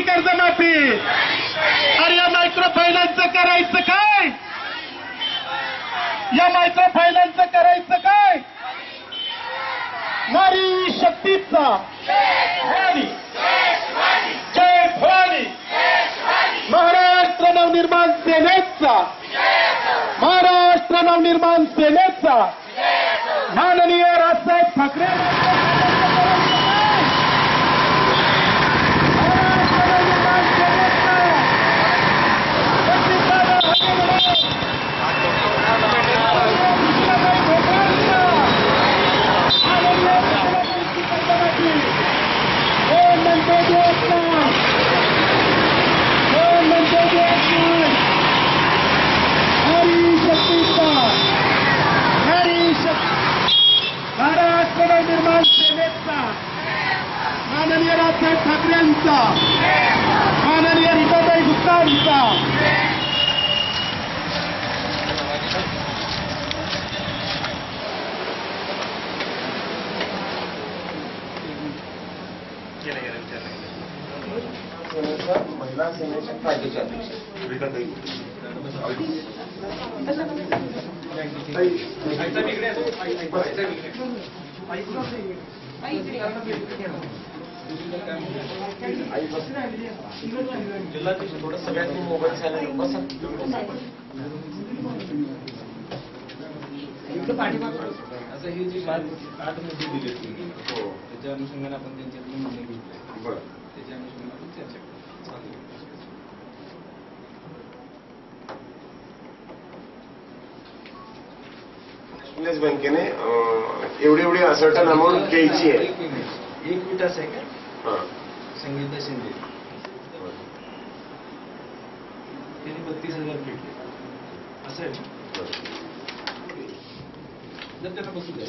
कर्जमाफी. अरे या मायक्रो फायनान्सचं करायचं काय? या मायक्रो फायनान्सचं करायचं काय? नारी शक्तीचा भवानी, जय भवानी. महाराष्ट्र नवनिर्माण सेनेचा, महाराष्ट्र नवनिर्माण सेनेचा माननीय राजसाहेब ठाकरे महाराष्ट्र नवनिर्माण सेनेचा माननीय राजसाहेब ठाकरेंचा, माननीय रीताताई गुप्तांचा, महिला सेनेच्या कायद्याचे अध्यक्ष रीताताई जिल्हाध्यक्ष थोडं सगळ्यांनी मोबाईल सायलेंट बसा. असं ही जी 8 मुद्दे दिले हो त्याच्या अनुषंगाने आपण त्यांच्यातून निर्णय घेतले. बरं, त्याच्या अनुषंगाने आपण चर्चा करू. नॅशनलाइज बँकेने एवढी असर्टन अमाऊंट द्यायची आहे. एक विटास आहे का हां, संगीता शिंदे त्यांनी 32,000 भेटले असं आहे जर त्यांना बसू द्या.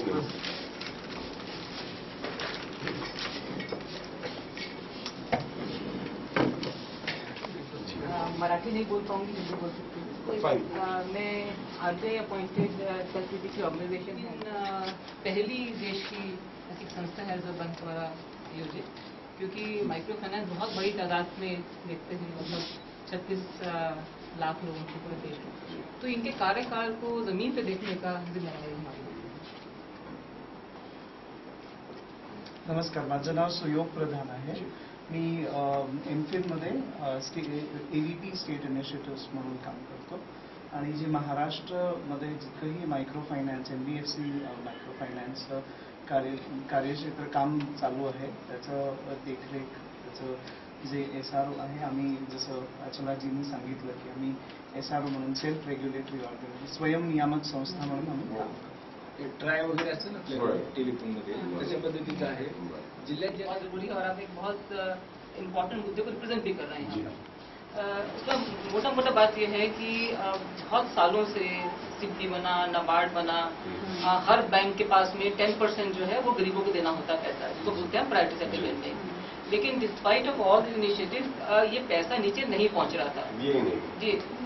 मराठी नहीं बोल पाऊंगी, हिंदी बोल सकती हूँ. मैं आरजे अपॉइंटेड सरस्वती की ऑर्गेनाइजेशन है. पहली देश की ऐसी संस्था है जो बैंक द्वारा आयोजित, क्योंकि माइक्रो फाइनेंस बहुत बड़ी तादाद में देखते हैं, मतलब 36 लाख लोगों के पूरे देश में. तो इनके कार्यकाल को जमीन पे देखने का जिम्मेदारी हमारी. नमस्कार, माझं नाव सुयोग प्रधान आहे. मी एमफिलमध्ये AVP स्टेट इनिशिएटिव्स म्हणून काम करतो आणि जे महाराष्ट्रामध्ये जितकंही micro finance NBFC micro finance कार्यक्षेत्र काम चालू आहे त्याचं देखरेख, त्याचं जे SRO आहे, आम्ही जसं अचलाजींनी सांगितलं की आम्ही SRO म्हणून सेल्फ रेग्युलेटरी ऑर्गनायझेशन, स्वयंनियामक संस्था म्हणून आम्ही काम करतो. ट्राय वगैरे असतं ना आपल्या टेलिफोन मध्ये तशा पद्धतीचं आहे. जिल्ह्यात बहुत जरूरी और आप एक बहुत इम्पोर्टेंट मुद्दे को रिप्रेजेंट भी कर रहे हैं. इसका मोटा मोटा बात यह है कि बहुत सालों से सिडनी बना, नाबार्ड बना, हर बैंक के पास में 10% जो है वो गरीबों को देना होता है पैसा, जिसको बोलते हैं प्रायोरिटी सेक्टर लेंडिंग. लेकिन despite of all the initiative ये पैसा नीचे नहीं पहुंच रहा था. जी,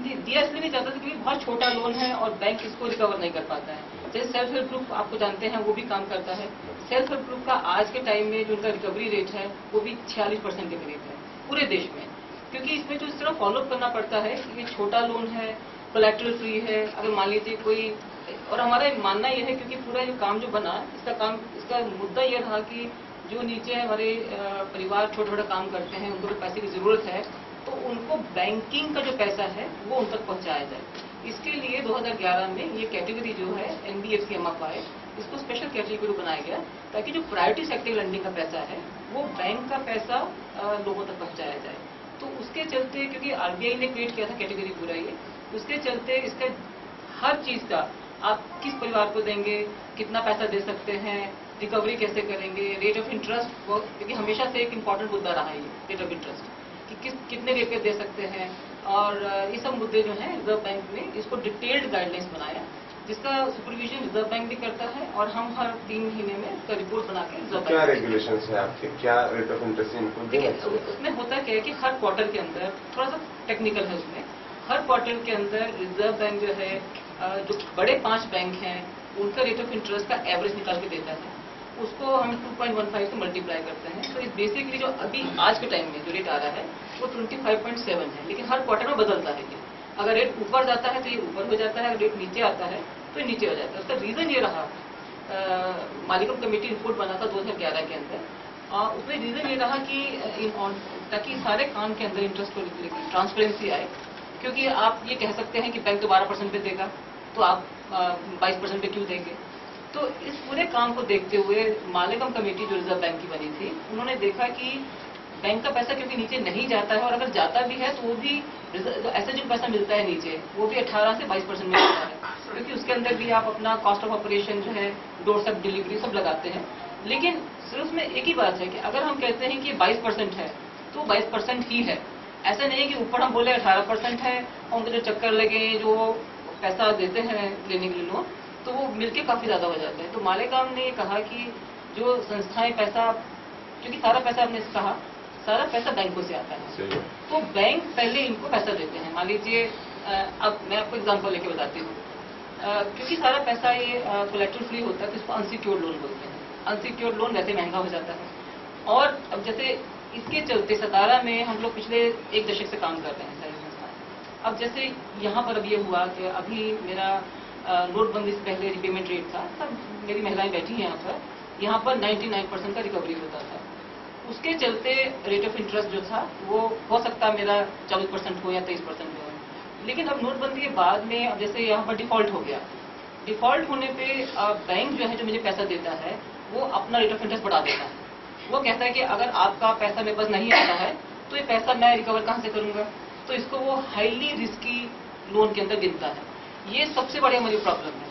दिया इसलिए नहीं जाता था क्योंकि बहुत छोटा लोन है और बैंक इसको रिकवर नहीं कर पाता है. जैसे सेल्फ हेल्प ग्रुप आपको जानते हैं वो भी काम करता है. सेल्फ हेल्प ग्रुप का आज के टाइम में जो उनका रिकवरी रेट है वो भी 46% के करीब है पूरे देश में, क्योंकि इसमें जो इस तरह फॉलोअप करना पड़ता है कि ये छोटा लोन है, कोलैटरल फ्री है. अगर मान लीजिए कोई, और हमारा मानना यह है क्योंकि पूरा जो काम जो बना इसका मुद्दा यह रहा कि जो नीचे हमारे परिवार छोटा छोटा काम करते हैं, उनको पैसे की जरूरत है, तो उनको बैंकिंग का जो पैसा है वो उन तक पहुंचाया जाए. इसके लिए 2011 में ये कैटेगरी जो है NBFC MFI, इसको स्पेशल कैटेगरी बनाया गया ताकि जो प्रायोरिटी सेक्टर लैंडिंग का पैसा है वो बैंक का पैसा लोगों तक पहुंचाया जाए. तो उसके चलते, क्योंकि RBI ने क्रिएट किया था कैटेगरी पूरा ये, उसके चलते इसका हर चीज का आप किस परिवार को देंगे, कितना पैसा दे सकते हैं, रिकवरी कैसे करेंगे, रेट ऑफ इंटरेस्ट, क्योंकि हमेशा से एक इम्पॉर्टेंट मुद्दा रहा है ये रेट ऑफ इंटरेस्ट कि कितने रेट पे दे सकते हैं. और ये सब मुद्दे जो हैं रिजर्व बैंक ने इसको डिटेल्ड गाइडलाइंस बनाया, जिसका सुपरविजन रिजर्व बैंक भी करता है और हम हर 3 महीने में उसका रिपोर्ट बना के रिजर्व बैंक. क्या रेगुलेशंस है आपके, क्या रेट ऑफ इंटरेस्ट इनको देना चाहिए? उसमें होता क्या है कि हर क्वार्टर के अंदर, थोड़ा सा टेक्निकल है उसमें, हर क्वार्टर के अंदर रिजर्व बैंक जो है जो बड़े 5 बैंक हैं उनका रेट ऑफ इंटरेस्ट का एवरेज निकाल के देता है. उसको हम 2.15 से मल्टीप्लाई करते हैं, तो इस बेसिकली जो अभी आज के टाइम में जो रेट आ रहा है वो 25.7 है, लेकिन हर क्वार्टर में बदलता है ये। अगर रेट ऊपर जाता है तो ये ऊपर हो जाता है, अगर रेट नीचे आता है तो ये नीचे हो जाता है। उसका रीजन ये रहा, मालिकम कमेटी रिपोर्ट बना था 2011 के अंदर, उसमें रीजन ये रहा कि ताकि सारे काम के अंदर इंटरेस्ट को ट्रांसपेरेंसी आए, क्योंकि आप ये कह सकते हैं कि बैंक तो 12% पे देगा तो आप 22% पे क्यों देंगे। तो इस पूरे काम को देखते हुए मालिकम कमेटी जो रिजर्व बैंक की बनी थी, उन्होंने देखा कि बैंक का पैसा क्योंकि नीचे नहीं जाता है, और अगर जाता भी है तो वो भी ऐसे जो पैसा मिलता है नीचे वो भी 18 से 22% में मिलता है, क्योंकि उसके अंदर भी आप अपना कॉस्ट ऑफ ऑपरेशन जो है, डोर स्टेप डिलीवरी सब लगाते हैं। लेकिन सिर्फ उसमें एक ही बात है कि अगर हम कहते हैं कि 22% है तो 22% ही है, ऐसा नहीं है कि ऊपर हम बोले 18% है और उनको जो चक्कर लगे जो पैसा देते हैं लेने के लिए लोन, तो वो मिलके काफी ज्यादा हो जाता है। तो मालेगाम ने कहा कि जो संस्थाएं पैसा, क्योंकि सारा पैसा आपने कहा सारा पैसा बैंकों से आता है, तो बैंक पहले इनको पैसा देते हैं। मान लीजिए अब मैं आपको एग्जांपल लेके बताती हूँ, क्योंकि सारा पैसा ये कोलेटरल फ्री होता है तो इसको अनसिक्योर्ड लोन बोलते हैं। अनसिक्योर्ड लोन वैसे महंगा हो जाता है, और अब जैसे इसके चलते सतारा में हम लोग पिछले 1 दशक से काम कर रहे हैं सारी संस्थाएं। अब जैसे यहाँ पर अब ये हुआ कि अभी मेरा नोटबंदी से पहले रिपेमेंट रेट था, तब मेरी महिलाएं बैठी हैं यहाँ पर 99% का रिकवरी होता था। उसके चलते रेट ऑफ इंटरेस्ट जो था वो हो सकता है मेरा 24% हो या 23% हो, लेकिन अब नोटबंदी के बाद में अब जैसे यहाँ पर डिफॉल्ट हो गया, डिफॉल्ट होने पे बैंक जो है जो मुझे पैसा देता है वो अपना रेट ऑफ इंटरेस्ट बढ़ा देता है। वो कहता है कि अगर आपका पैसा मेरे पास नहीं आता है तो ये पैसा मैं रिकवर कहाँ से करूंगा, तो इसको वो हाईली रिस्की लोन के अंदर गिनता है। ये सबसे बड़ी हमारी प्रॉब्लम है।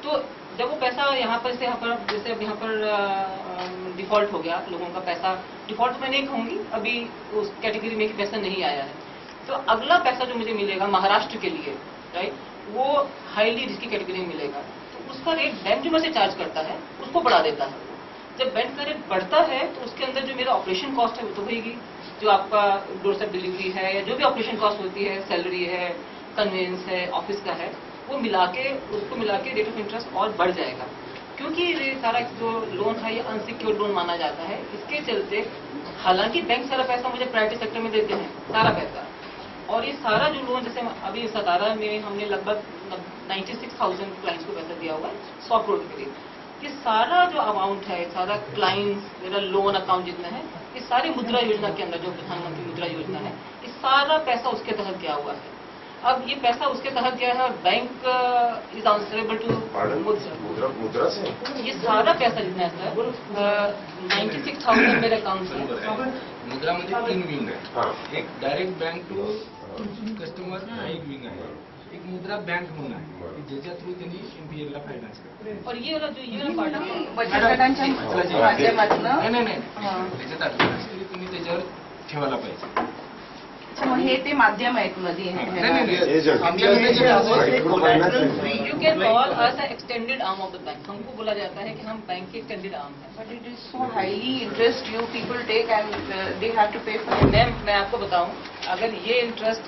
तो जब वो पैसा यहाँ पर से यहाँ पर जैसे अब यहाँ पर डिफॉल्ट हो गया लोगों का पैसा, डिफॉल्ट मैं नहीं कहूंगी अभी उस कैटेगरी में कि पैसा नहीं आया है, तो अगला पैसा जो मुझे मिलेगा महाराष्ट्र के लिए, राइट, वो हाईली रिस्की कैटेगरी में मिलेगा, तो उसका रेट बैंक जो मुझे चार्ज करता है उसको बढ़ा देता है। जब बैंक का रेट बढ़ता है तो उसके अंदर जो मेरा ऑपरेशन कॉस्ट है वो तो होगी, जो आपका डोर स्टेप डिलीवरी है या जो भी ऑपरेशन कॉस्ट होती है, सैलरी है, कन्वेंस है, ऑफिस का है, वो उसको मिला के रेट ऑफ इंटरेस्ट और बढ़ जाएगा। क्योंकि ये सारा जो लोन है ये अनसिक्योर्ड लोन माना जाता है, इसके चलते हालांकि बैंक सारा पैसा मुझे प्राइवेट सेक्टर में देते हैं, सारा पैसा, और ये सारा जो लोन जैसे अभी सतारा में हमने लगभग 96,000 क्लाइंट्स को पैसा दिया हुआ है 100 करोड़ के करीब। ये सारा जो अमाउंट है, सारा क्लाइंट्स मेरा लोन अकाउंट जितना है, ये सारी मुद्रा योजना के अंदर जो प्रधानमंत्री मुद्रा योजना है, ये सारा पैसा उसके तहत गया हुआ है। अब ये पैसा उसके तहत गया है और बैंक इज आंसरेबल टू मुद्रा से ये सारा पैसा जितना है 96,000 मेरे अकाउंट से। मुद्रामध्ये 3 विंग आहे, एक डायरेक्ट बैंक टू कस्टमर एक विंग आहे, एक मुद्रा बैंक म्हणून आहे की ज्याच्या थ्रू त्यांनी एमपीएल ला फायनान्स करतात। और ये वाला जो ये वाला पार्ट आहे बचत गटांच्या माध्यमातून नाही त्याच्यात अडचण असली तुम्ही त्याच्यावर ठेवायला पाहिजे। अच्छा, मग हे ते माध्यम आहेत मध्ये you can call us extended arm of the bank. हमको बोला जाता है कि हम बैंक के एक्सटेंडेड आर्म है। But it is so highly interest you people take and they have to pay for. Ma'am मैं आपको बताऊं, अगर ये इंटरेस्ट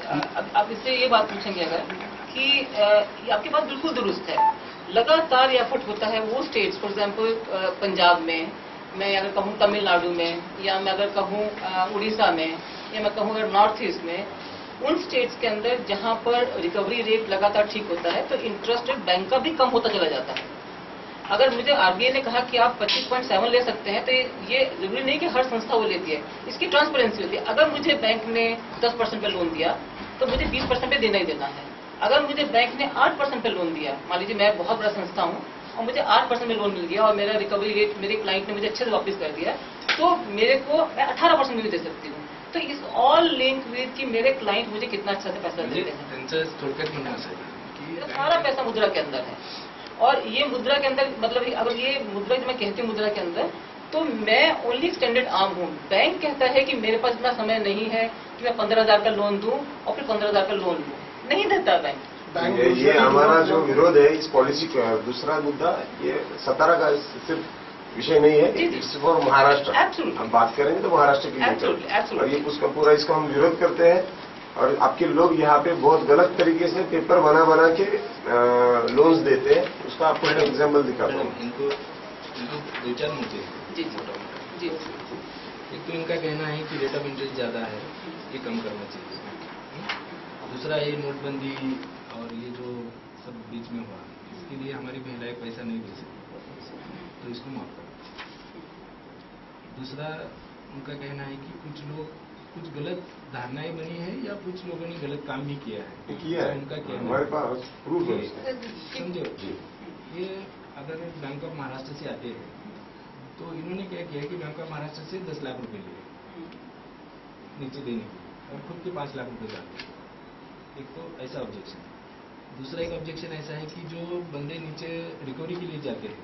आप इससे ये बात पूछेंगे अगर कि आपकी बात बिल्कुल दुरुस्त है, लगातार एफर्ट होता है वो स्टेट्स, फॉर एग्जाम्पल पंजाब में, मैं अगर कहूँ तमिलनाडु में, या मैं अगर कहूँ उड़ीसा में, या मैं कहूँ अगर नॉर्थ ईस्ट में, उन स्टेट्स के अंदर जहां पर रिकवरी रेट लगातार ठीक होता है तो इंटरेस्ट रेट बैंक का भी कम होता चला जाता है। अगर मुझे आरबीआई ने कहा कि आप 25.7 ले सकते हैं, तो ये जरूरी नहीं कि हर संस्था वो लेती है, इसकी ट्रांसपेरेंसी होती है। अगर मुझे बैंक ने 10% पे लोन दिया तो मुझे 20% पे देना ही देना है। अगर मुझे बैंक ने 8% पे लोन दिया, मान लीजिए मैं बहुत बड़ा संस्था हूँ और मुझे 8% में लोन मिल गया और मेरा रिकवरी रेट मेरे क्लाइंट ने मुझे अच्छे से वापस कर दिया, तो मेरे को मैं 18% में भी दे सकती हूँ। तो इस ऑल लिंक विद कि मेरे क्लाइंट मुझे कितना अच्छा से पैसा देते हैं। त्यांचं थोडक्यात म्हणणं असं आहे की सारा पैसा मुद्रा के अंदर है, और ये मुद्रा के अंदर मतलब अगर ये मुद्रा जो मैं कहती हूँ मुद्रा के अंदर, तो मैं ओनली एक्सटेंडेड आर्म हूँ। बैंक कहता है कि मेरे पास इतना समय नहीं है कि मैं 15,000 का लोन दूं और फिर 15,000 का लोन लूं, नहीं देता बैंक। ये हमारा जो विरोध है इस पॉलिसी का दूसरा मुद्दा, ये सतारा का सिर्फ विषय नहीं है, इट्स फॉर महाराष्ट्र। हम बात करेंगे तो महाराष्ट्र की और ये उसका पूरा इसका हम विरोध करते हैं। और आपके लोग यहाँ पे बहुत गलत तरीके से पेपर बना के लोन्स देते हैं। उसका आपको एक एग्जाम्पल दिखाता हूँ। इनको इनको 2-4 मुद्दे हैं जी मोटा मोटा। जी एक तो इनका कहना है कि रेट ऑफ इंटरेस्ट ज़्यादा है, ये कम करना चाहिए। दूसरा ये नोटबंदी और ये जो सब बीच में हुआ, इसके लिए हमारी महिलाएं पैसा नहीं दे सकती, तो इसको माफ करो। दूसरा उनका कहना है कि कुछ लोग कुछ गलत धारणाएं बनी है या कुछ लोगों ने गलत काम भी किया है। किया है, उनका कहना हमारे पास प्रूफ है है, उसका। समझो जी ये अगर बैंक ऑफ महाराष्ट्र से आते हैं तो इन्होंने क्या किया कि बैंक ऑफ महाराष्ट्र से 10 लाख रुपए लिए नीचे देने के और खुद के 5 लाख रुपए डाले। एक तो ऐसा ऑब्जेक्शन। दूसरा एक ऑब्जेक्शन ऐसा है कि जो बंदे नीचे रिकवरी के लिए जाते हैं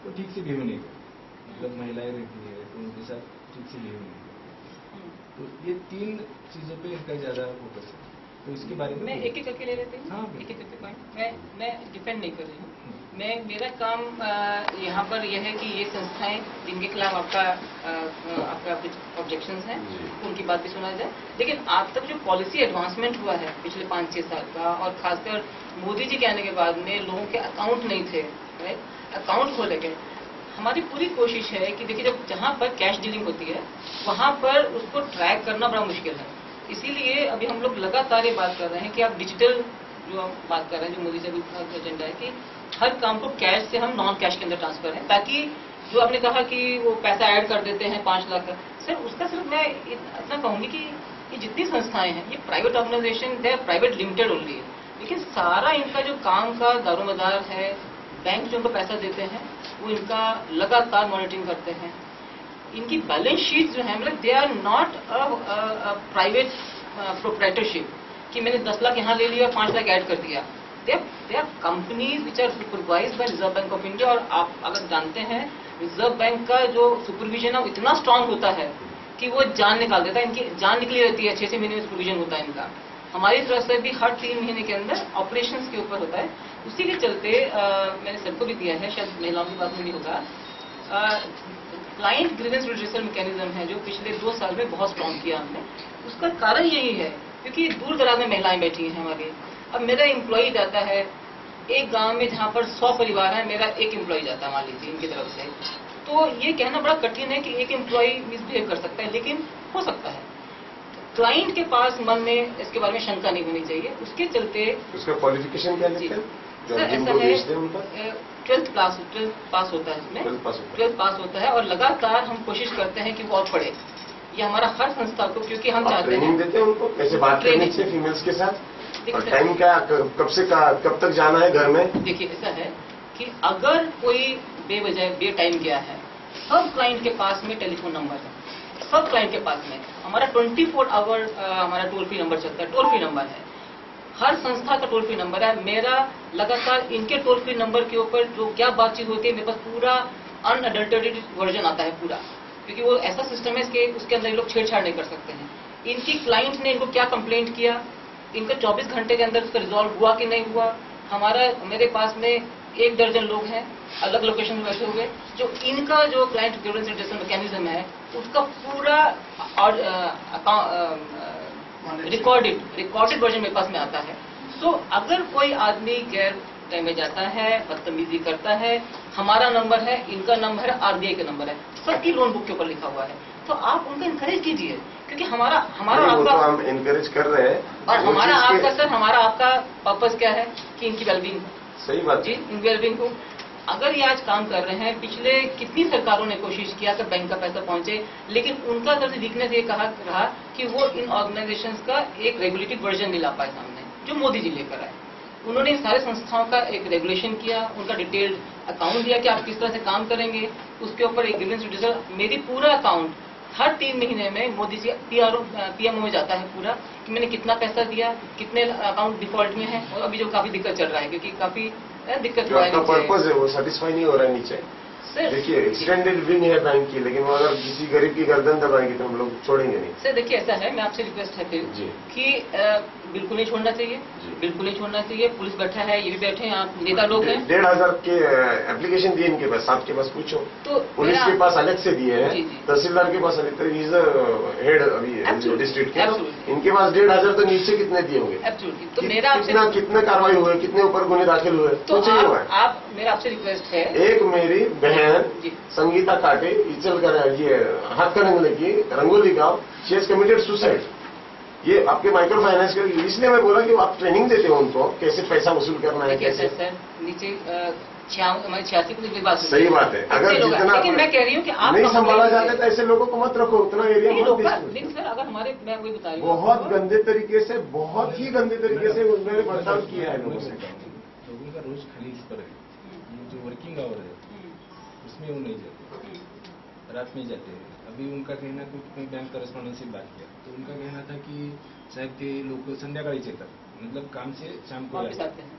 वो ठीक से बिहेव नहीं करते, मतलब महिलाएं रहती है तो उनके साथ ठीक से बिहेव नहीं करते। तो ये 3 चीजों पे इनका ज्यादा फोकस है, तो इसके बारे में मैं एक एक करके ले लेती हूँ। हाँ, एक एक करके पॉइंट मैं डिपेंड नहीं कर रही हूँ। मेरा काम यहाँ पर यह है कि ये संस्थाएं जिनके खिलाफ आपका ऑब्जेक्शंस हैं उनकी बात भी सुना जाए। लेकिन आज तक जो पॉलिसी एडवांसमेंट हुआ है पिछले 5-6 साल का, और खासकर मोदी जी के आने के बाद में लोगों के अकाउंट नहीं थे, राइट, अकाउंट खोले गए। हमारी पूरी कोशिश है कि देखिए जब जहाँ पर कैश डीलिंग होती है वहाँ पर उसको ट्रैक करना बड़ा मुश्किल है। इसीलिए अभी हम लोग लगातार ये बात कर रहे हैं कि आप डिजिटल जो हम बात कर रहे हैं, जो मोदी जी का एजेंडा है कि हर काम को कैश से हम नॉन कैश के अंदर ट्रांसफर है, ताकि जो आपने कहा कि वो पैसा ऐड कर देते हैं 5 लाख का, सर उसका सिर्फ मैं इतना कहूंगी कि ये जितनी संस्थाएं हैं ये private organisation, they are private limited only है, लेकिन सारा इनका जो काम का दारोमदार है, बैंक जो उनको पैसा देते हैं वो इनका लगातार मॉनिटरिंग करते हैं। इनकी बैलेंस शीट जो है, मतलब दे आर नॉट प्राइवेट प्रोप्राइटरशिप कि मैंने 10 लाख यहाँ ले लिया 5 लाख ऐड कर दिया। They are companies which are supervised by Reserve Bank of India. और आप अगर जानते हैं रिजर्व बैंक का जो सुपरविजन है वो इतना स्ट्रांग होता है कि वो जान निकाल देता है, इनकी जान निकली रहती है। 6-6 महीने में सुपरविजन होता है इनका। हमारी तरफ से भी हर 3 महीने के अंदर ऑपरेशंस के ऊपर होता है। उसी के चलते मैंने सबको भी दिया है, शायद महिलाओं की बात में भी होगा, क्लाइंट ग्रीवेंस रिड्रेसल मैकेनिज्म है जो पिछले 2 साल में बहुत स्ट्रांग किया हमने। उसका कारण यही है क्योंकि दूर दराज में महिलाएं बैठी हैं हमारी। अब मेरा एम्प्लॉई जाता है एक गांव में जहां पर 100 परिवार है, मेरा एक एम्प्लॉई जाता है मान लीजिए इनकी तरफ से, तो ये कहना बड़ा कठिन है कि एक एम्प्लॉई मिसबिहेव कर सकता है, लेकिन हो सकता है। क्लाइंट के पास मन में इसके बारे में शंका नहीं होनी चाहिए। उसके चलते उसका क्वालिफिकेशन क्या लिखते हैं? सर ऐसा है 12th पास होता है इसमें, 12th पास होता है और लगातार हम कोशिश करते हैं कि वो और पढ़े। ये हमारा हर संस्था को, क्योंकि हम चाहते हैं ट्रेनिंग देते हैं उनको कैसे बात करनी चाहिए फीमेल्स के साथ, और टाइम क्या कब से कब तक जाना है घर में। देखिए ऐसा है कि अगर कोई बेवजह बे टाइम गया है, सब क्लाइंट के पास में टेलीफोन नंबर है, सब क्लाइंट के पास में हमारा 24 आवर हमारा टोल फ्री नंबर चलता है, टोल फ्री नंबर है, हर संस्था का टोल फ्री नंबर है। मेरा लगातार इनके टोल फ्री नंबर के ऊपर जो क्या बातचीत होती है मेरे पास पूरा अनअडल्टरेटेड वर्जन आता है पूरा, क्योंकि वो ऐसा सिस्टम है कि उसके अंदर लोग छेड़छाड़ नहीं कर सकते हैं। इनकी क्लाइंट ने इनको क्या कंप्लेंट किया, इनका 24 घंटे के अंदर उसका रिजॉल्व हुआ कि नहीं हुआ। मेरे पास में 1 दर्जन लोग हैं अलग लोकेशन में बैठे हुए, जो इनका जो क्लाइंट ग्रीवेंस रिड्रेसल मैकेनिज्म है उसका पूरा रिकॉर्डेड वर्जन मेरे पास में आता है। सो अगर कोई आदमी गैर टाइम में जाता है, बदतमीजी करता है, हमारा नंबर है, इनका नंबर है, RBI का नंबर है, सबकी लोन बुक के ऊपर लिखा हुआ है, तो आप उनको इनकरेज कीजिए, क्योंकि हमारा आपका तो हम इनकरेज कर रहे हैं। और हमारा आपका सर हमारा आपका पर्पस क्या है कि इनकी वेलबींग। सही बात जी, इनकी वेलबींग को अगर ये आज काम कर रहे हैं, पिछले कितनी सरकारों ने कोशिश किया कि बैंक का पैसा पहुंचे, लेकिन उनका सबसे वीकनेस ये रहा कि वो इन ऑर्गेनाइजेशंस का एक रेगुलेटेड वर्जन नहीं ला पाए सामने, जो मोदी जी लेकर आए। उन्होंने सारे संस्थाओं का एक रेगुलेशन किया, उनका डिटेल्ड अकाउंट दिया कि आप किस तरह से काम करेंगे, उसके ऊपर एक ग्रीवेंस रिड्रेसल। मेरी पूरा अकाउंट हर 3 महीने में मोदी जी PMO में जाता है पूरा, कि मैंने कितना पैसा दिया, कितने अकाउंट डिफॉल्ट में है, और अभी जो काफी दिक्कत चल रहा है क्योंकि काफी दिक्कत हुआ है। आपका पर्पज है वो सेटिस्फाई नहीं हो रहा है नीचे। देखिए एक्सटेंडेड विंग है बैंक की, लेकिन वो अगर किसी गरीब की गर्दन दबाएंगे तो हम लोग छोड़ेंगे नहीं। सर देखिए ऐसा है, मैं आपसे रिक्वेस्ट है फिर कि बिल्कुल नहीं छोड़ना चाहिए, बिल्कुल नहीं छोड़ना चाहिए। पुलिस बैठा है, ये भी बैठे हैं, आप नेता लोग हैं। 1,500 के एप्लीकेशन दिए इनके पास, आपके पास पूछो। तो पुलिस के पास अलग से दिए हैं, तहसीलदार के पास अलग, हेड अभी डिस्ट्रिक्ट के, इनके पास 1,500, तो नीचे कितने दिए होंगे? तो मेरा कितने कार्रवाई हुए, कितने ऊपर गुने दाखिल हुए? तो मेरा आपसे रिक्वेस्ट है, एक मेरी बहन बहन जी। संगीता काटे ये हाथकरंगले की रंगोली गांव, शी हैज कमिटेड सुसाइड। ये आपके माइक्रो फाइनेंस के, इसलिए मैं बोला कि आप ट्रेनिंग देते हो उनको कैसे पैसा वसूल करना है, देखिए कैसे। सर नीचे 86 की बात सुनिए। सही बात है। अगर अच्छे लोग हैं, जितना लेकिन मैं कह रही हूँ कि आप नहीं संभाला कंप्लेंट जाता है तो ऐसे लोगों को मत रखो, उतना एरिया लेकिन मत लोग डिस्ट्रीब्यूट। लेकिन सर अगर हमारे मैं वही बता रही हूँ बहुत आपको, गंदे तरीके से, बहुत ही गंदे तरीके से उन्होंने बर्ताव किया है लोगों से। लोगों का रोज खाली इस पर है, ये जो वर्किंग आवर है उसमें वो नहीं जाते, रात में जाते हैं। अभी उनका कहना, कोई बैंक करस्पॉन्डेंट से बात किया तो उनका कहना था कि शायद के लोग संध्याकाळीच येतात, मतलब काम से शाम को वापस आते आते हैं।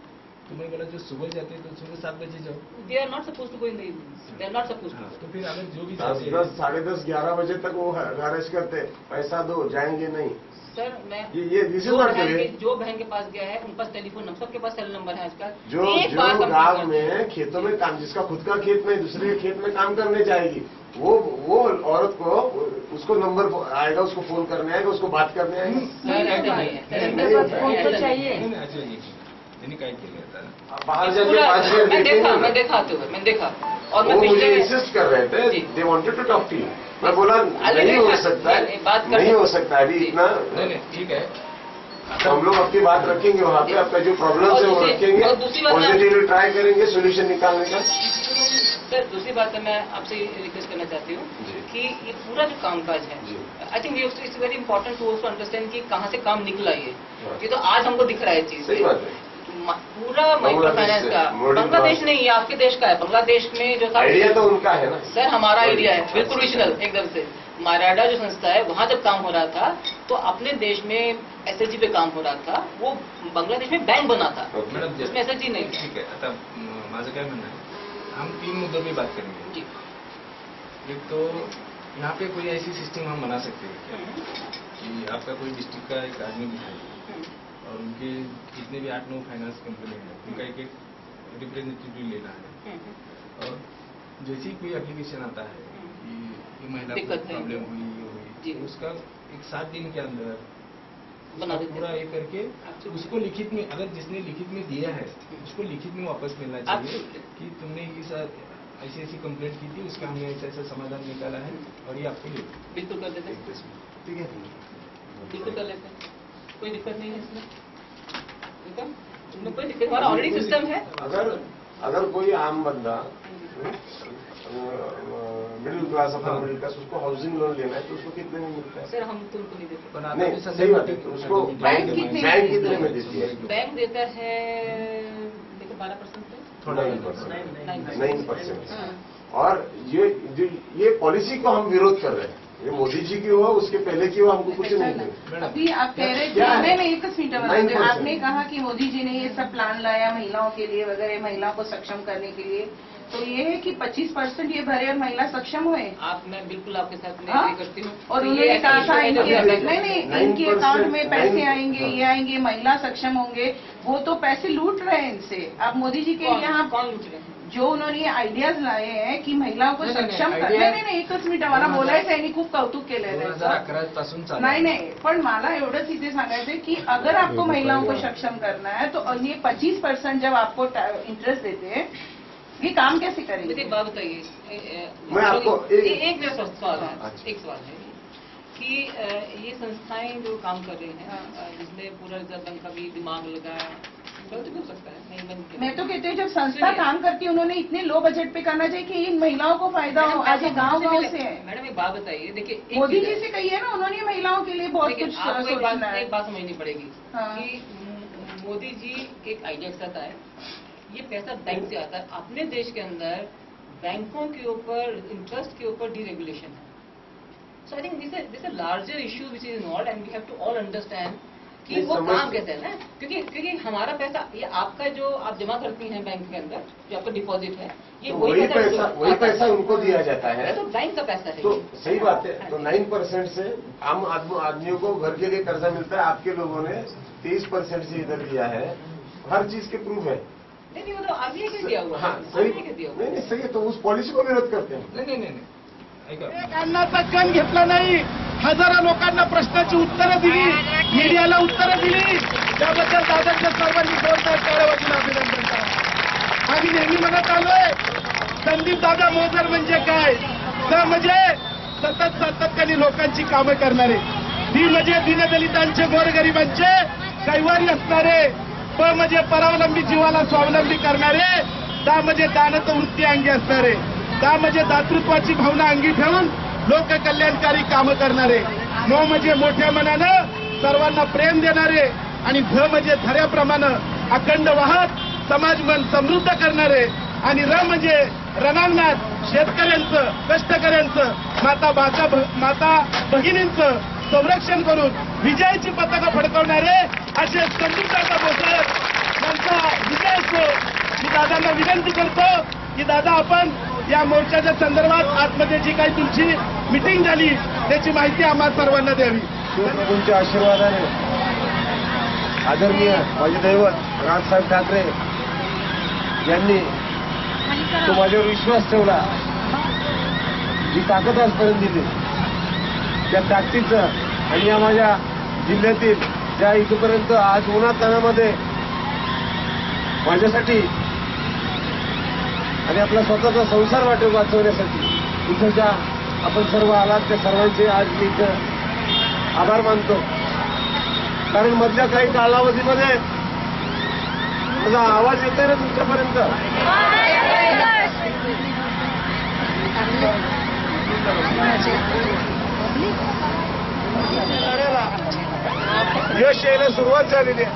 तो मैं बोला जो सुबह जाते हैं तो सुबह 7 बजे जाओ। They are not suppose to go in the evenings, they are not suppose हाँ, टू। तो फिर अगर जो भी 10, साढ़े 10, 11 बजे तक वो अरेस्ट करते, पैसा दो, जाएंगे नहीं। सर मैं ये this is not the way। जो बहन के पास गया है उन पास टेलीफोन नंबर, सबके पास सेल नंबर है आजकल। जो एक बार जो कंप्लेंट गांव कर- में खेतों में काम, जिसका खुद का खेत नहीं दूसरे के खेत में काम करने जाएगी, वो औरत को उसको नंबर आएगा, उसको फोन करने आएगा, उसको बात करने आएगा। सर ऐसा नहीं है, सर, नहीं होता है। फोन तो चाहिए। त्यांनी काय केलं आता बाहर जाके पूरा- 5 मिनट मैं देखा, देखेंगे। मैं देखा आते हुए, मैंने देखा। और मैं वो मुझे पिछले इंसिस्ट कर रहे थे, जी। They wanted to talk to you. मैं बोला अरे नहीं हो देखा, सकता है, नहीं, बात कर नहीं हो सकते। सकता है अभी जी। इतना। नहीं ठीक है, तो हम लोग आपकी बात रखेंगे वहाँ पे, आपका जो प्रॉब्लम है वो और रखेंगे, दूसरी बात मैं- पॉजिटिवली ट्राई करेंगे सोल्यूशन निकालने का। सर दूसरी बात है, मैं आपसे रिक्वेस्ट करना चाहती हूँ जी। कि ये पूरा जो कामकाज है, जी। I think it's very important to also understand कि कहाँ से काम निकला ये। हाँ। ये तो आज हमको दिख रहा है चीज। सही बात है। पूरा माइक्रो बांग्लादेश फाइनेंस से, का, मोदी बांग्लादेश से। नहीं, ये आपके देश का है। बांग्लादेश में जो था आइडिया तो उनका है ना सर, हमारा आइडिया है, बिल्कुल ओरिजिनल एकदम से। माराडा जो संस्था है, वहां जब काम हो रहा था तो अपने देश में एसएचजी पे काम हो रहा था, वो बांग्लादेश में बैंक बना था, मॅडम इसमें एसएचजी नहीं। ठीक आहे. आता माझं काय म्हणणं आहे, हम 3 मुद्दों पे बात करेंगे। जी। एक तो यहाँ पे कोई ऐसी सिस्टम हम बना सकते हैं क्या कि आपका कोई डिस्ट्रिक्ट का एक आदमी दिखाई और उनके जितने भी 8-9 फाइनेंस कंपनी है उनका एक रिप्रेजेंटेटिव लेना है, और जैसे ही कोई एप्लीकेशन आता है कि ये महिला को दिक्कत है, प्रॉब्लम हुई, ये जी। हुई, तो उसका एक 7 दिन के अंदर बना उसका देते पूरा हैं। ये करके Absolutely। उसको लिखित में, अगर जिसने लिखित में दिया है उसको लिखित में वापस मिलना चाहिए Absolutely। कि तुमने इस ऐसी ऐसी कंप्लेंट की थी, उसका हमने ऐसा ऐसा समाधान निकाला है और ये आपके लिए बिल्कुल कर देते हैं, ठीक है। बिल्कुल कर लेते हैं, कोई दिक्कत नहीं है इसमें। ठीक है, इसमें कोई दिक्कत, हमारा ऑलरेडी सिस्टम है। अगर कोई आम बंदा middle class, upper middle class, उसको हाउसिंग लोन लेना है तो उसको कितने में मिलता है? सर हम तो उनको नहीं देते। पण आता नहीं ते सही सध्या बात है, तो उसको बैंक कितने में देती है? बैंक देता है देखो 12% पे। थोड़ा 9%। और ये पॉलिसी को हम विरोध कर रहे हैं। ये मोदी जी की हुआ, उसके पहले की हुआ, हमको कुछ नहीं मिला। अभी आप कह रहे थे, क्या है? नहीं एक मिनट बता 9%। आपने कहा कि मोदी जी ने ये सब प्लान लाया महिलाओं के लिए वगैरह, महिलाओं को सक्षम करने के लिए, तो ये है कि 25% ये भरे और महिला सक्षम हुए। आप, मैं बिल्कुल आपके साथ में हाँ? एग्री करती हूँ। और तो ये उन्होंने ऐसा कहा था issue है जो इनके नहीं इनके 9% अकाउंट में पैसे 9% आएंगे, ये आएंगे, महिला सक्षम होंगे। वो तो पैसे लूट रहे हैं इनसे। आप मोदी जी के यहाँ कौन लूट रहे हैं? जो उन्होंने आयडियाज लाए हैं की महिलाओं को नाही, नाही, सक्षम कर idea- नाही एकच मिनिट मला बोलायचं आहे आणि खूप कौतुक केलंय त्याचं. 2011 पासून चालू नाही नाही पण मला एवढंच इथे सांगायचं है कि अगर आपको महिलाओं को सक्षम करना है तो ये 25% जब आपको इंटरेस्ट देते हैं, ये काम कैसे देखिए करेंगे? एक बात बताइए, मैं आपको एक मेरा सवाल है, अच्छा। एक सवाल है कि ये संस्थाएं जो काम कर रही हैं, जिसमें पूरा रिजर्व बैंक का भी दिमाग लगाया, गलत भी हो सकता है, नहीं बंद किया। मैं तो कहती हूँ जब संस्था सुनिए। काम करती है उन्होंने इतने लो बजट पे करना चाहिए कि इन महिलाओं को फायदा हो। आज ये गाँव गाँव से है। मैडम एक बात बताइए, देखिए एक मोदी चीज़ जी है। से कही है ना, उन्होंने महिलाओं के लिए बहुत देखिए, कुछ आपको सोचना है। एक बात समझनी पड़ेगी हाँ। कि मोदी जी एक आइडिया के साथ आए, ये पैसा बैंक से आता है। अपने देश के अंदर बैंकों के ऊपर, इंटरेस्ट के ऊपर डीरेगुलेशन है। So I think this a larger issue which is involve and we have to all understand कि नहीं, वो समझ- काम कैसे है ना, क्योंकि हमारा पैसा, ये आपका जो आप जमा करती हैं बैंक के अंदर, जो आपका डिपॉजिट है, ये तो वही पैसा उनको दिया जाता है। ये तो बैंक का पैसा है। तो ये। सही बात है। तो 9% से आम आदमियों को घर के लिए कर्जा मिलता है। आपके लोगों ने 23% से इधर दिया है। हर चीज के प्रूफ है। नहीं वो तो आरबीआई के दिया हुआ हाँ है, सही, RBI के दिया हुआ है। नहीं सही है। तो उस पॉलिसी को विरोध करते हैं। नाही ऐका, एक अन्नाचा कण घेतला नाही. हजारो लोकांना प्रश्नाची उत्तरं दिली, मीडियाला उत्तरं दिली. त्याबद्दल दादांच्या सर्वांनी जोरदार टाळ्या वाजून अभिनंदन करा. आम्ही नेहमी म्हणत आलोय, संधी संदीप दादा मोजर म्हणजे काय? स म्हणजे सतत सातत्याने लोकांची कामं करणारे, दी म्हणजे दीनदलितांचे गोरगरिबांचे कैवारी असणारे, प म्हणजे परावलंबी जीवाला स्वावलंबी करणारे, दा म्हणजे दानत वृत्ती अंगी असणारे, दा म्हणजे दातृत्वाची भावना अंगी ठेवून लोककल्याणकारी कामं करणारे, मो म्हणजे मोठ्या मनानं सर्वांना प्रेम देणारे आणि ध म्हणजे धऱ्याप्रमाणे अखंड वाहत समाज मन समृद्ध करणारे आणि र म्हणजे रणांगणात शेतकऱ्यांचं कष्टकऱ्यांचं माता भगिनींचं संरक्षण करून विजयाची पताका फडकवणारे असे संदीपदादा भोसले यांचा विजय असतो. मी दादांना विनंती करतो की दादा आपण या मोर्चाच्या संदर्भात आतमध्ये जी काही तुमची मिटिंग झाली त्याची माहिती आम्हा सर्वांना द्यावी. शिवप्रभूंच्या आशीर्वादाने आदरणीय माझे दैवत राजसाहेब ठाकरे यांनी तो माझ्यावर विश्वास ठेवला, जी ताकद आजपर्यंत दिली त्या ताकदीचं आणि या माझ्या जिल्ह्यातील ज्या इथपर्यंत आज उन्हातानामध्ये माझ्यासाठी आणि आपला स्वतःचा संसार वाचवण्यासाठी इथं ज्या आपण सर्व आलात त्या सर्वांचे आज मी इथं आभार मानतो. कारण मधल्या काही कालावधीमध्ये माझा आवाज येतोय ना तुमच्यापर्यंत? यश यायला सुरुवात झालेली आहे.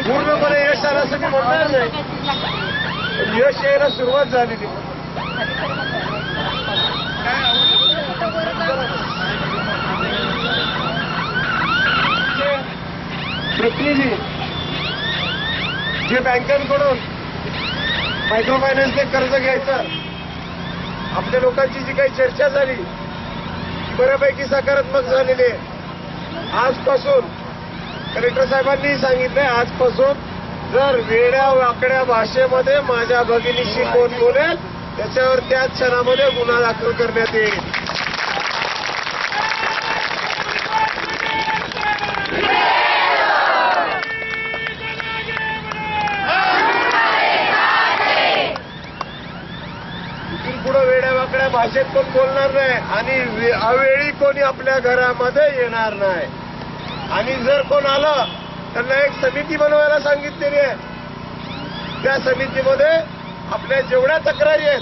पूर्णपणे यश आलं असं मी म्हणणार नाही, पण यश यायला सुरुवात झालेली. प्रतिनिधी जे बँकांकडून मायक्रो फायनान्सचे कर्ज घ्यायचं, आपल्या लोकांची जी काही चर्चा झाली ती बऱ्यापैकी सकारात्मक झालेली आहे. आजपासून कलेक्टर साहेबांनी सांगितलंय, आजपासून जर वेड्या वाकड्या भाषेमध्ये माझ्या भगिनीशी कोण बोलेल त्याच्यावर त्याच क्षणामध्ये गुन्हा दाखल करण्यात येईल. पुढे वेड्या वाकड्या भाषेत कोण बोलणार नाही आणि अवेळी कोणी आपल्या घरामध्ये येणार नाही. आणि जर कोण आलं त्यांना एक समिती बनवायला सांगितलेली आहे. त्या समितीमध्ये आपल्या जेवढ्या तक्रारी आहेत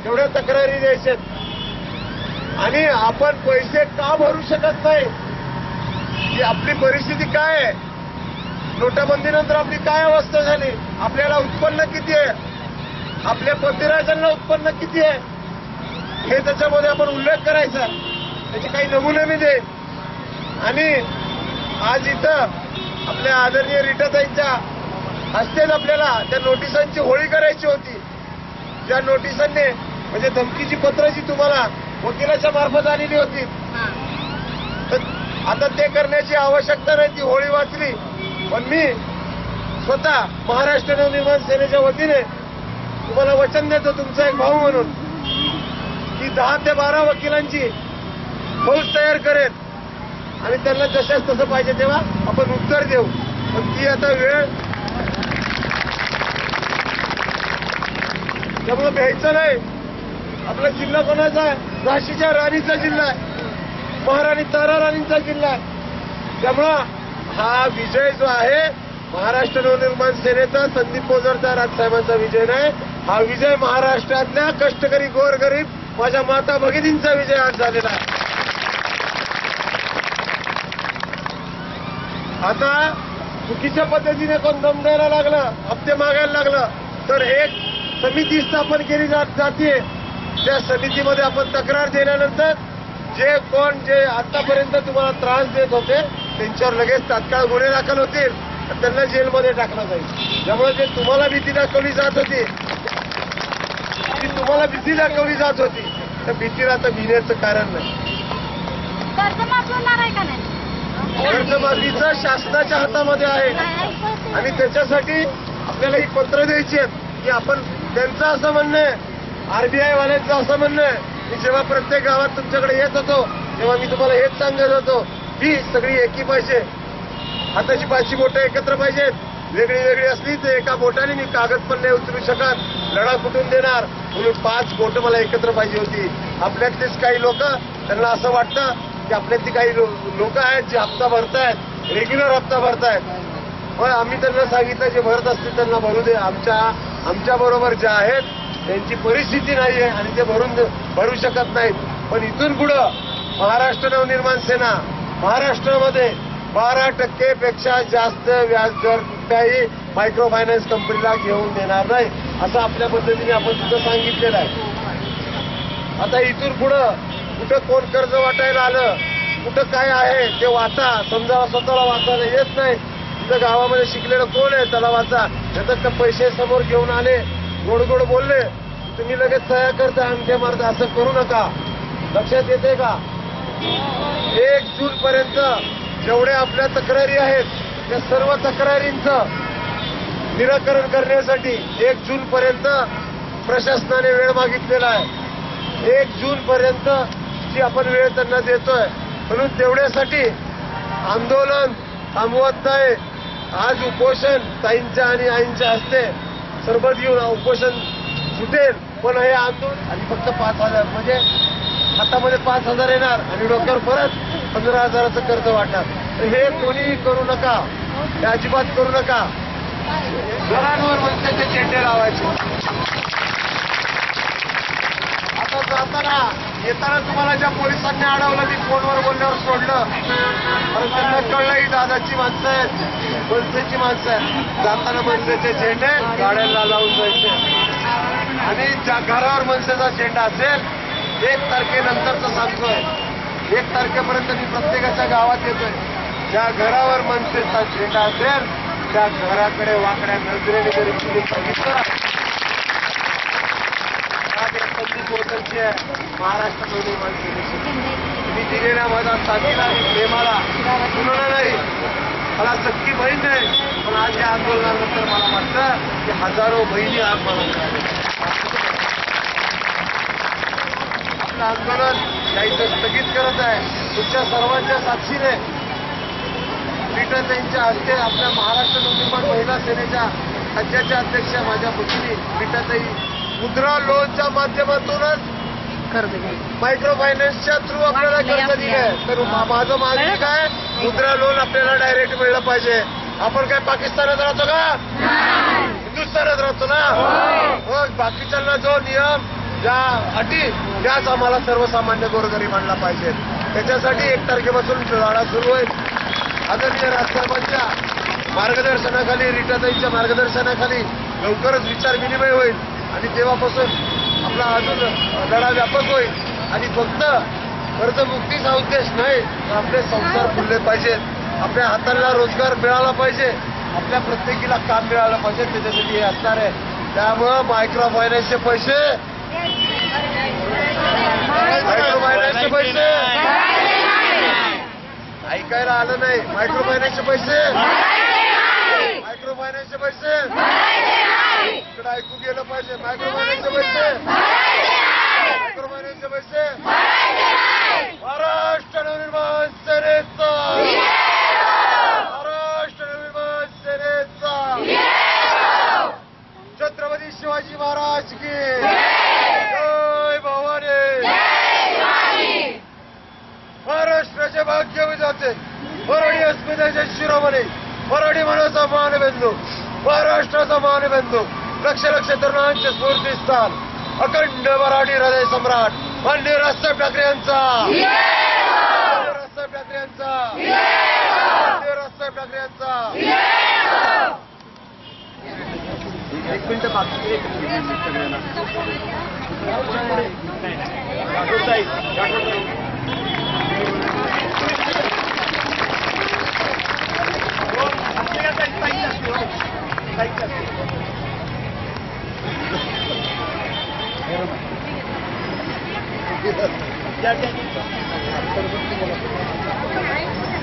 तेवढ्या तक्रारी द्यायच्यात आणि आपण पैसे का भरू शकत नाही, की आपली परिस्थिती काय आहे, नोटाबंदीनंतर आपली काय अवस्था झाली, आपल्याला उत्पन्न किती आहे, आपल्या पतिराजांना उत्पन्न किती आहे, हे त्याच्यामध्ये आपण उल्लेख करायचा. त्याचे काही नमुने मी देईन. आणि आज इथं आपल्या आदरणीय रीटाताईंच्या हस्तेच आपल्याला त्या नोटिसांची होळी करायची होती. ज्या नोटिसांनी म्हणजे धमकीची पत्र जी तुम्हाला वकिलाच्या मार्फत आलेली होती, तर आता ते करण्याची आवश्यकता नाही, ती होळी वाचली. पण मी स्वतः महाराष्ट्र नवनिर्माण सेनेच्या वतीने तुम्हाला वचन देतो, तुमचा एक भाऊ म्हणून, की 10 ते 12 वकिलांची फौज तयार करेल आणि त्यांना जशाच तसं पाहिजे तेव्हा आपण उत्तर देऊ. पण ती आता वेळ त्यामुळे भ्यायचं नाही. आपला जिल्हा कोणाचा आहे? झाशीच्या राणीचा जिल्हा आहे, महाराणी तारा राणींचा जिल्हा आहे. त्यामुळं हा विजय जो आहे महाराष्ट्र नवनिर्माण सेनेचा, संदीप मोजरचा, राजसाहेबांचा विजय नाही, हा विजय महाराष्ट्रातल्या कष्टकरी गोरगरीब माझ्या माता भगिनींचा विजय आज झालेला आहे. आता चुकीच्या पद्धतीने कोण दम द्यायला लागलं, हप्ते मागायला लागलं, तर एक समिती स्थापन केली जाते. त्या समितीमध्ये आपण तक्रार दिल्यानंतर जे आतापर्यंत तुम्हाला त्रास देत होते त्यांच्यावर लगेच तात्काळ गुन्हे दाखल होतील, त्यांना जेलमध्ये टाकलं जाईल. त्यामुळे जे तुम्हाला भीती दाखवली जात होती, तर भीतीला आता भिण्याचं कारण नाही. कर्जमाफीचं शासनाच्या हातामध्ये आहे आणि त्याच्यासाठी आपल्याला ही पत्र द्यायची आहेत की आपण त्यांचं असं म्हणणं आहे, आरबीआय वाल्यांचं असं म्हणणं आहे. मी जेव्हा प्रत्येक गावात तुमच्याकडे येत होतो तेव्हा मी तुम्हाला हेच सांगत होतो की सगळी एकी पाहिजे, हाताची 5 बोटं एकत्र पाहिजेत, वेगळी वेगळी असली तर एका बोटाने मी कागद पण नाही उचलू शकत, लढा कुठून देणार म्हणून 5 बोटं मला एकत्र पाहिजे होती. आपल्यातलेच काही लोक, त्यांना असं वाटतं की आपल्यातली काही लोक आहेत जे हप्ता भरतायत, रेग्युलर हप्ता भरतायत. पण आम्ही त्यांना सांगितलं जे भरत असतील त्यांना भरू दे. आमच्या बरोबर ज्या आहेत त्यांची परिस्थिती नाहीये आणि ते भरू शकत नाहीत. पण इथून पुढं महाराष्ट्र नवनिर्माण सेना महाराष्ट्रामध्ये 12% पेक्षा जास्त व्याजदर कुठल्याही मायक्रो फायनान्स कंपनीला घेऊन देणार नाही, असं आपल्या पद्धतीने आपण सुद्धा सांगितलेलं आहे. आता इथून पुढं कुठं कोण कर्ज वाटायला आलं, कुठं काय आहे ते वाचा. समजा स्वतःला वाचायला येत नाही, तिथं गावामध्ये शिकलेलं कोण आहे त्याला वाचा. त्याच्यात पैसे समोर घेऊन आले, गोड गोड बोलले, तुम्ही लगेच सह्या करता आणि ते मारता. असं करू नका. लक्षात येते का? 1 जून पर्यंत जेवढ्या आपल्या तक्रारी आहेत त्या सर्व तक्रारींचं निराकरण करण्यासाठी 1 जून पर्यंत प्रशासनाने वेळ मागितलेला आहे. 1 जून पर्यंत जी आपण वेळ त्यांना देतोय, म्हणून तेवढ्यासाठी आंदोलन थांबवत नाही. आज उपोषण ताईंच्या आणि आईंच्या हस्ते सरबत घेऊन उपोषण सुटेल. पण हे आंदोलन आणि फक्त 5,000 म्हणजे हातामध्ये 5,000 येणार आणि डोक्यावर परत 15,000चं कर्ज वाटणार. हे कोणीही करू नका, हे अजिबात करू नका. घरांवर मनसेचे झेंडे लावायचे. आता जाताना येताना तुम्हाला ज्या पोलिसांनी अडवलं ती फोनवर बोलल्यावर सोडलं, पण त्यांना कळलं ही दादाची माणसं आहेत, मनसेची माणसं आहेत. जाताना मनसेचे झेंडे गाड्यांना लावून जायचे. आणि ज्या घरावर मनसेचा झेंडा असेल 1 तारखेनंतरचं सांगतोय, 1 तारखेपर्यंत मी प्रत्येकाच्या गावात येतोय. ज्या घरावर मनसेचा झेंडा असेल त्या घराकडे वाकड्या नजरेने जरी तुम्ही बघितलं, संधी पोहोचायची आहे महाराष्ट्र नवनिर्माण सेनेची. तुम्ही दिलेल्या माझा साथीला प्रेमाला तुलना नाही. मला सक्की बहीण नाही, पण आज या आंदोलनानंतर मला वाटतं की हजारो बहिणी आज मला मिळाल्या. आपलं आंदोलन यायचं स्थगित करत आहे. तुमच्या सर्वांच्या साक्षीने रीटाताईंच्या हस्ते आपल्या महाराष्ट्र नवनिर्माण महिला सेनेच्या राज्याच्या अध्यक्ष माझ्या भगिनी रीटाताई मुद्रा लोनच्या माध्यमातूनच मायक्रो फायनान्सच्या थ्रू आपल्याला कर्ज दिलंय. तर माझं मागणी काय, मुद्रा लोन आपल्याला डायरेक्ट मिळलं पाहिजे. आपण काय पाकिस्तानात राहतो का? हिंदुस्थानात राहतो ना. मग बाकीच्यांना जो नियम, ज्या अटी, त्याच आम्हाला सर्वसामान्य गोरगरिबांना पाहिजे. त्याच्यासाठी 1 तारखेपासून लढा सुरू होईल. आदरणीय राजसाहेबांच्या मार्गदर्शनाखाली, रीटाताईंच्या मार्गदर्शनाखाली लवकरच विचार विनिमय होईल आणि तेव्हापासून आपला अजून लढा व्यापक होईल. आणि फक्त कर्जमुक्तीचा उद्देश नाही, तर आपले संसार फुलले पाहिजेत, आपल्या हाताला रोजगार मिळाला पाहिजे, आपल्या प्रत्येकीला काम मिळालं पाहिजे. त्याच्यासाठी हे असणार आहे. त्यामुळं मायक्रो फायनान्सचे पैसे, मायक्रो फायनान्सचे पैसे ऐकायला आलं नाही. मायक्रो फायनान्सचे पैसे, मायक्रो फायनान्सचे पैसे इकडे ऐकू गेलं पाहिजे. मायक्रो फायनान्सचे पैसे, मायक्रो फायनान्सचे पैसे महाराष्ट्र नवनिर्माण सेनेचा, महाराष्ट्र नवनिर्माण सेनेचा, छत्रपती शिवाजी महाराज की जय भवानी. महाराष्ट्राचे भाग्य विधाते, मराठी अस्मितेचे शिरोमणी, मराठी मनाचा मानबिंदू, महाराष्ट्राचा मानबिंदू, लक्ष लक्ष तरुणांचे स्फूर्तीस्थान, अखंड मराठी हृदय सम्राट माननीय राजसाहेब ठाकरे यांचा, राजसाहेब ठाकरे यांचा, राजसाहेब ठाकरे यांचा. 1 मिनिट बाकी सगळ्यांना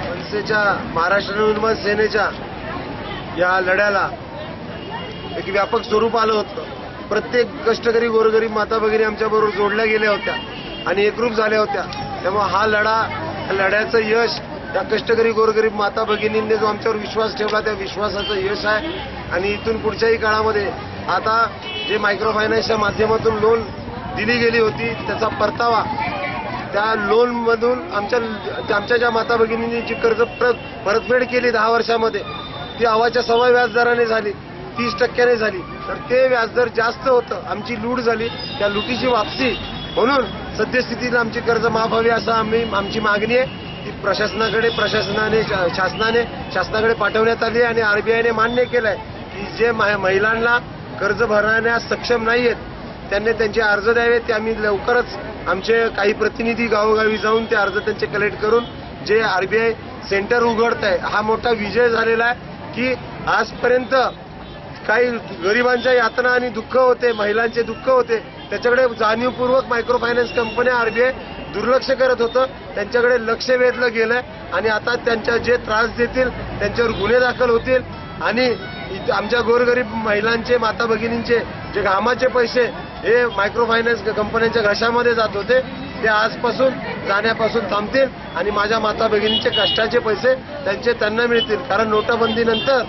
मनसेच्या महाराष्ट्र नवनिर्माण सेनेच्या या लढ्याला एक व्यापक स्वरूप आलं होतं. प्रत्येक कष्टकरी गोरगरीब माता भगिनी आमच्या बरोबर जोडल्या गेल्या होत्या आणि एकरूप झाल्या होत्या. त्यामुळे हा लढ्याचं यश त्या कष्टकरी गोरगरीब माता भगिनींनी जो आमच्यावर विश्वास ठेवला त्या विश्वासाचं यश आहे. आणि इथून पुढच्याही काळामध्ये आता जे मायक्रो फायनान्सच्या माध्यमातून लोन दिली गेली होती त्याचा परतावा त्या लोनमधून आमच्या ज्या माता भगिनींनी जी कर्ज परतफेड केली 10 वर्षामध्ये ती आवाच्या सव्वा व्याजदराने झाली, 30% झाली. तर ते व्याजदर जास्त होतं, आमची लूट झाली, त्या लुटीची वापसी म्हणून सद्यस्थितीला आमची कर्ज माफ व्हावी असं आमची मागणी आहे. ती शासनाकडे पाठवण्यात आली आणि आरबीआयने मान्य केलंय की जे महिलांना कर्ज भरण्यास सक्षम नाहीयेत त्यांनी त्यांचे अर्ज द्यावे. ते आम्ही लवकरच आमचे काही प्रतिनिधी गावोगावी जाऊन ते अर्ज त्यांचे कलेक्ट करून जे आरबीआय सेंटर उघडत आहे हा मोठा विजय झालेला आहे की आजपर्यंत काही गरिबांच्या यातना आणि दुःख होते, महिलांचे दुःख होते, त्याच्याकडे जाणीवपूर्वक मायक्रो फायनान्स कंपन्या आरबीआय दुर्लक्ष करत होतं. त्यांच्याकडे लक्ष वेधलं गेलंय आणि आता त्यांच्या जे त्रास देतील त्यांच्यावर गुन्हे दाखल होतील आणि आमच्या गोरगरीब महिलांचे माता भगिनींचे जे घामाचे पैसे हे मायक्रो फायनान्स कंपन्यांच्या घशामध्ये जात होते ते आजपासून जाण्यापासून थांबतील आणि माझ्या माता भगिनींचे कष्टाचे पैसे त्यांना मिळतील. कारण नोटाबंदीनंतर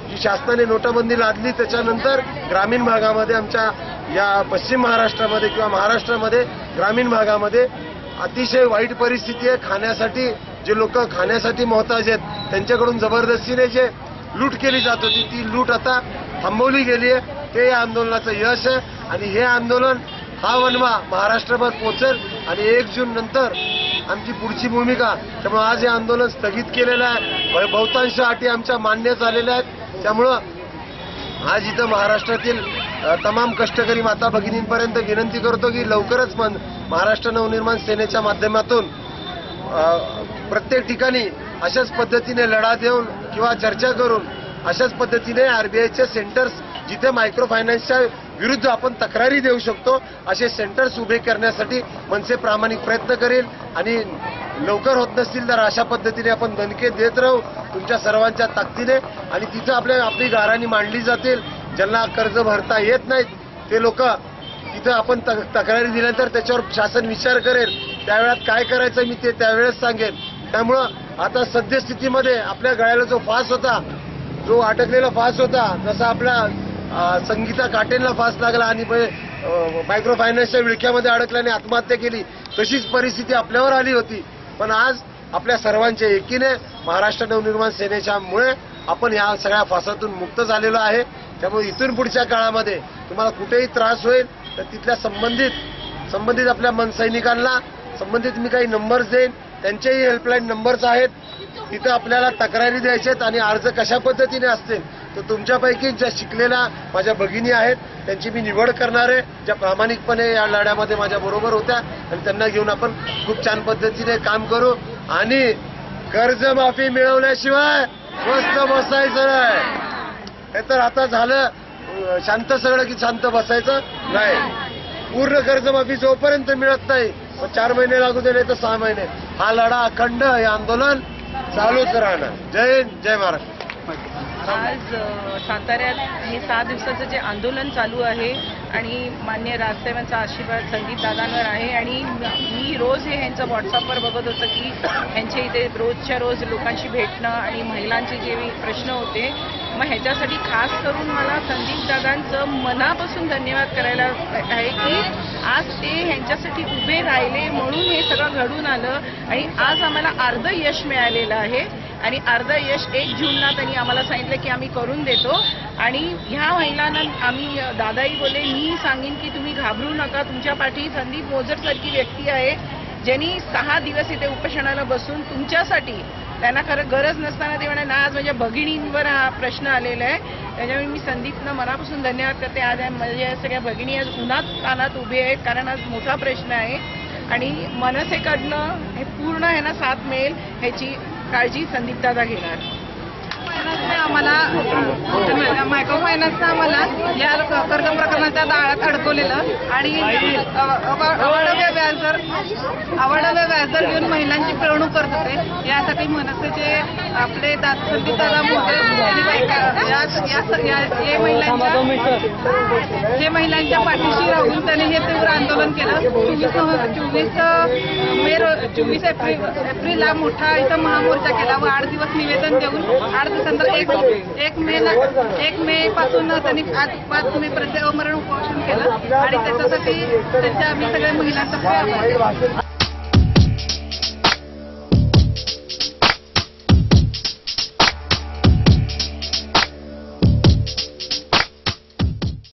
जी शासनाने नोटाबंदी लादली त्याच्यानंतर ग्रामीण भागामध्ये आमच्या या पश्चिम महाराष्ट्रामध्ये किंवा महाराष्ट्रामध्ये ग्रामीण भागामध्ये अतिशय वाईट परिस्थिती आहे. खाण्यासाठी जे लोक खाण्यासाठी मोहताज आहेत त्यांच्याकडून जबरदस्तीने जे लूट केली जात होती ती लूट आता थांबवली गेली आहे. ते या आंदोलनाचं यश आहे आणि हे आंदोलन हा वनवा महाराष्ट्रभर पोहोचेल आणि 1 जून नंतर आमची पुढची भूमिका. त्यामुळे आज हे आंदोलन स्थगित केलेलं आहे. बहुतांश अटी आमच्या मान्य झालेल्या आहेत. त्यामुळं आज इथं महाराष्ट्रातील तमाम कष्टकरी माता भगिनींपर्यंत विनंती करतो की लवकरच महाराष्ट्र नवनिर्माण सेनेच्या माध्यमातून प्रत्येक ठिकाणी अशाच पद्धतीने लढा देऊन किंवा चर्चा करून अशाच पद्धतीने आरबीआयचे सेंटर्स जिथे मायक्रो फायनान्सच्या विरुद्ध आपण तक्रारी देऊ शकतो असे सेंटर्स उभे करण्यासाठी मनसे प्रामाणिक प्रयत्न करेल आणि लवकर होत नसतील तर अशा पद्धतीने आपण दणके देत राहू तुमच्या सर्वांच्या ताकदीने आणि तिथं आपली गाऱ्हाणी मांडली जातील. ज्यांना कर्ज भरता येत नाहीत ते लोक तिथं आपण तक्रारी दिल्यानंतर त्याच्यावर शासन विचार करेल. त्यावेळात काय करायचं मी ते त्यावेळेस सांगेन. त्यामुळं आता सद्यस्थितीमध्ये आपल्या गळ्याला जो फास होता, जो अटकलेला फास होता, जसा आपला संगीता काटेंना फास लागला आणि मायक्रो फायनान्सच्या विळख्यामध्ये अडकल्याने आत्महत्या केली तशीच परिस्थिती आपल्यावर आली होती. पण आज आपल्या सर्वांच्या एकीने महाराष्ट्र नवनिर्माण सेनेच्या मुळे आपण या सगळ्या फासातून मुक्त झालेलो आहे. त्यामुळे इथून पुढच्या काळामध्ये तुम्हाला कुठेही त्रास होईल तर तिथल्या संबंधित आपल्या मनसैनिकांना संबंधित मी काही नंबर्स देईन, त्यांचेही हेल्पलाईन नंबर्स आहेत. तिथं आपल्याला तक्रारी द्यायच्यात आणि अर्ज कशा पद्धतीने असतील तर तुमच्यापैकी ज्या शिकलेल्या माझ्या भगिनी आहेत त्यांची मी निवड करणार आहे ज्या प्रामाणिकपणे या लढ्यामध्ये माझ्या बरोबर होत्या आणि त्यांना घेऊन आपण खूप छान पद्धतीने काम करू आणि कर्जमाफी मिळवल्याशिवाय स्वस्त बसायचं नाही. हे तर आता झालं शांत सगळं की शांत बसायचं नाही. पूर्ण कर्जमाफी जोपर्यंत मिळत नाही 4 महिने लागू दे नाही तर 6 महिने हा लढा अखंड हे आंदोलन चालूच राहणार. जय हिंद, जय महाराष्ट्र. आज साताऱ्यात हे 6 दिवसाचं जे आंदोलन चालू आहे आणि मान्य राजसाहेबांचा आशीर्वाद संदीप दादांवर आहे आणि मी रोज हे ह्यांचं व्हॉट्सअपवर बघत होतं की ह्यांच्या इथे रोजच्या रोज लोकांशी भेटणं आणि महिलांचे जे प्रश्न होते मग ह्याच्यासाठी खास करून मला संदीप दादांचं मनापासून धन्यवाद करायला आहे की आज ते ह्यांच्यासाठी उभे राहिले म्हणून हे सगळं घडून आलं आणि आज आम्हाला अर्ध यश मिळालेलं आहे आणि अर्ध यश 1 जूनला त्यांनी आम्हाला सांगितलं की आम्ही करून देतो आणि ह्या महिलांना आम्ही दादाही बोले मी सांगेन की तुम्ही घाबरू नका. तुमच्या पाठी संदीप मोजरसारखी व्यक्ती आहे ज्यांनी 6 दिवस इथे उपोषणाला बसून तुमच्यासाठी त्यांना खरं गरज नसताना ते म्हणा आज माझ्या भगिनींवर हा प्रश्न आलेला आहे. त्याच्यामुळे मी संदीपनं मनापासून धन्यवाद करते. आज माझ्या सगळ्या भगिनी आज उन्हात तानात उभे आहेत कारण आज मोठा प्रश्न आहे आणि मनसेकडनं हे पूर्ण ह्यांना साथ मिळेल ह्याची काळजी संदीप दादा घेणार. फायनान्सने आम्हाला मायक्रो फायनान्सने आम्हाला या कर्ज प्रकरणाच्या दाळात अडकवलेलं आणि अवाढव्य व्याजदर घेऊन महिलांची पिळवणूक करत होते. यासाठी मनसेचे आपले संदीप दादा मोरे हे महिलांच्या पाठीशी राहून त्यांनी हे तीव्र आंदोलन केलं. 24 एप्रिलला मोठा इथं महामोर्चा केला व 8 दिवस निवेदन देऊन 8 दिवसानंतर 1 मे पासून त्यांनी आज 5 मे पर्यंत अमरण उपोषण केलं आणि त्याच्यासाठी त्यांच्या आम्ही सगळ्या महिलांचा